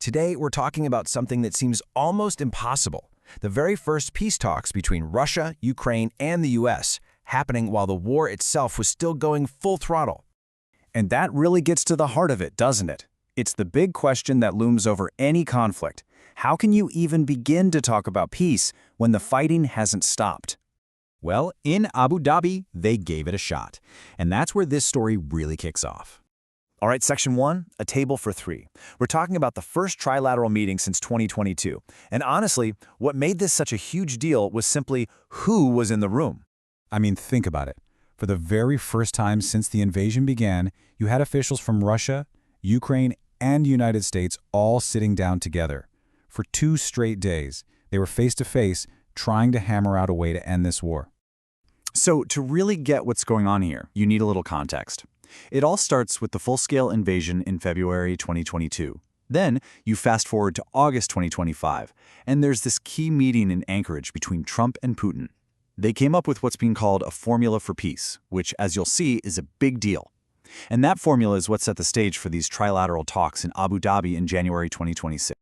Today, we're talking about something that seems almost impossible. The very first peace talks between Russia, Ukraine, and the US, happening while the war itself was still going full throttle. And that really gets to the heart of it, doesn't it? It's the big question that looms over any conflict. How can you even begin to talk about peace when the fighting hasn't stopped? Well, in Abu Dhabi, they gave it a shot. And that's where this story really kicks off. All right, Section 1, a table for three. We're talking about the first trilateral meeting since 2022. And honestly, what made this such a huge deal was simply who was in the room. I mean, think about it. For the very first time since the invasion began, you had officials from Russia, Ukraine, and the United States all sitting down together. For 2 straight days, they were face to face, trying to hammer out a way to end this war. So to really get what's going on here, you need a little context. It all starts with the full-scale invasion in February 2022. Then you fast forward to August 2025, and there's this key meeting in Anchorage between Trump and Putin. They came up with what's being called a formula for peace, which, as you'll see, is a big deal. And that formula is what set the stage for these trilateral talks in Abu Dhabi in January 2026.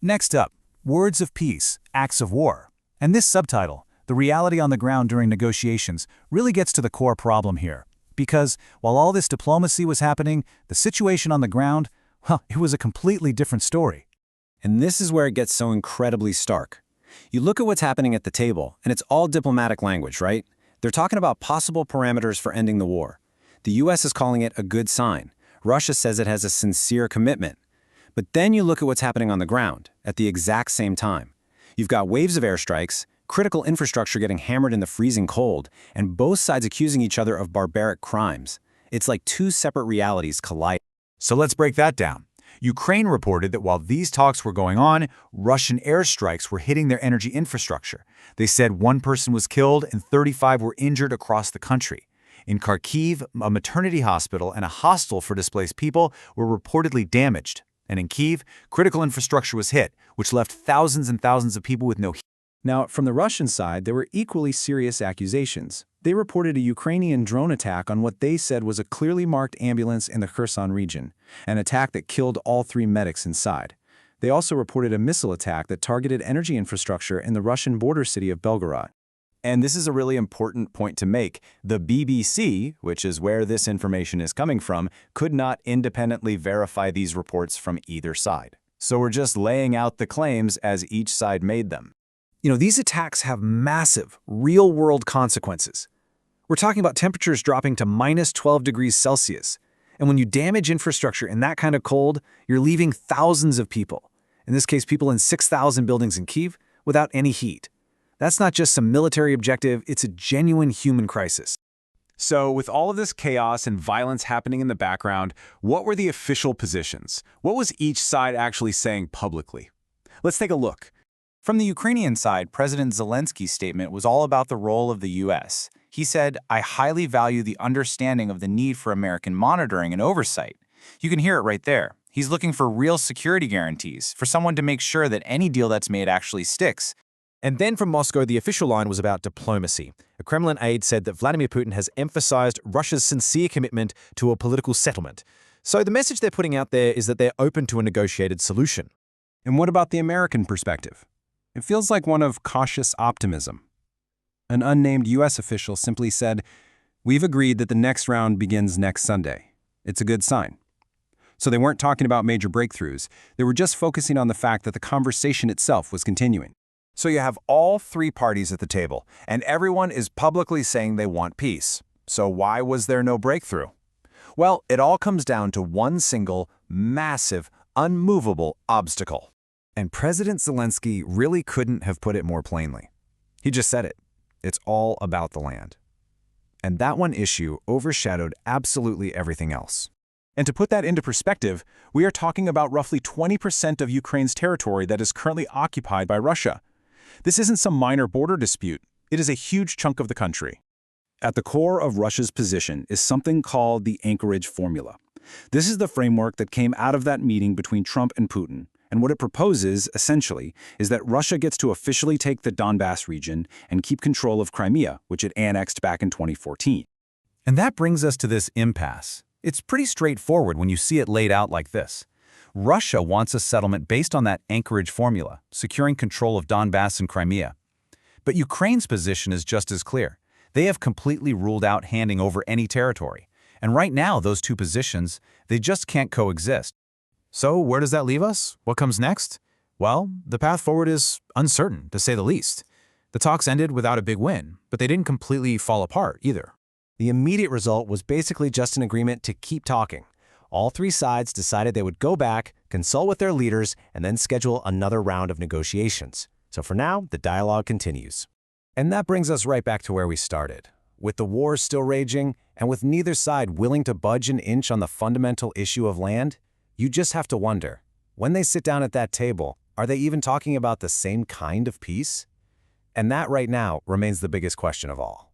Next up, words of peace, acts of war. And this subtitle, The Reality on the Ground During Negotiations, really gets to the core problem here. Because while all this diplomacy was happening, the situation on the ground, well, it was a completely different story. And this is where it gets so incredibly stark. You look at what's happening at the table, and it's all diplomatic language, right? They're talking about possible parameters for ending the war. The US is calling it a good sign. Russia says it has a sincere commitment. But then you look at what's happening on the ground, at the exact same time. You've got waves of airstrikes, critical infrastructure getting hammered in the freezing cold, and both sides accusing each other of barbaric crimes. It's like 2 separate realities collide. So let's break that down. Ukraine reported that while these talks were going on, Russian airstrikes were hitting their energy infrastructure. They said 1 person was killed and 35 were injured across the country. In Kharkiv, a maternity hospital and a hostel for displaced people were reportedly damaged. And in Kyiv, critical infrastructure was hit, which left thousands and thousands of people with no heat. Now, from the Russian side, there were equally serious accusations. They reported a Ukrainian drone attack on what they said was a clearly marked ambulance in the Kherson region, an attack that killed all 3 medics inside. They also reported a missile attack that targeted energy infrastructure in the Russian border city of Belgorod. And this is a really important point to make. The BBC, which is where this information is coming from, could not independently verify these reports from either side. So we're just laying out the claims as each side made them. You know, these attacks have massive, real-world consequences. We're talking about temperatures dropping to minus 12 degrees Celsius. And when you damage infrastructure in that kind of cold, you're leaving thousands of people, in this case people in 6,000 buildings in Kyiv, without any heat. That's not just some military objective, it's a genuine human crisis. So with all of this chaos and violence happening in the background, what were the official positions? What was each side actually saying publicly? Let's take a look. From the Ukrainian side, President Zelensky's statement was all about the role of the U.S. He said, "I highly value the understanding of the need for American monitoring and oversight." You can hear it right there. He's looking for real security guarantees, for someone to make sure that any deal that's made actually sticks. And then from Moscow, the official line was about diplomacy. A Kremlin aide said that Vladimir Putin has emphasized Russia's sincere commitment to a political settlement. So the message they're putting out there is that they're open to a negotiated solution. And what about the American perspective? It feels like one of cautious optimism. An unnamed U.S. official simply said, "We've agreed that the next round begins next Sunday. It's a good sign." So they weren't talking about major breakthroughs. They were just focusing on the fact that the conversation itself was continuing. So you have all 3 parties at the table, and everyone is publicly saying they want peace. So why was there no breakthrough? Well, it all comes down to one single, massive, unmovable obstacle. And President Zelensky really couldn't have put it more plainly. He just said it. It's all about the land. And that one issue overshadowed absolutely everything else. And to put that into perspective, we are talking about roughly 20% of Ukraine's territory that is currently occupied by Russia. This isn't some minor border dispute. It is a huge chunk of the country. At the core of Russia's position is something called the Anchorage Formula. This is the framework that came out of that meeting between Trump and Putin. And what it proposes, essentially, is that Russia gets to officially take the Donbass region and keep control of Crimea, which it annexed back in 2014. And that brings us to this impasse. It's pretty straightforward when you see it laid out like this. Russia wants a settlement based on that Anchorage formula, securing control of Donbass and Crimea. But Ukraine's position is just as clear. They have completely ruled out handing over any territory. And right now, those two positions, they just can't coexist. So where does that leave us? What comes next? Well, the path forward is uncertain, to say the least. The talks ended without a big win, but they didn't completely fall apart either. The immediate result was basically just an agreement to keep talking. All three sides decided they would go back, consult with their leaders, and then schedule another round of negotiations. So for now, the dialogue continues. And that brings us right back to where we started. With the war still raging, and with neither side willing to budge an inch on the fundamental issue of land, you just have to wonder, when they sit down at that table, are they even talking about the same kind of peace? And that right now remains the biggest question of all.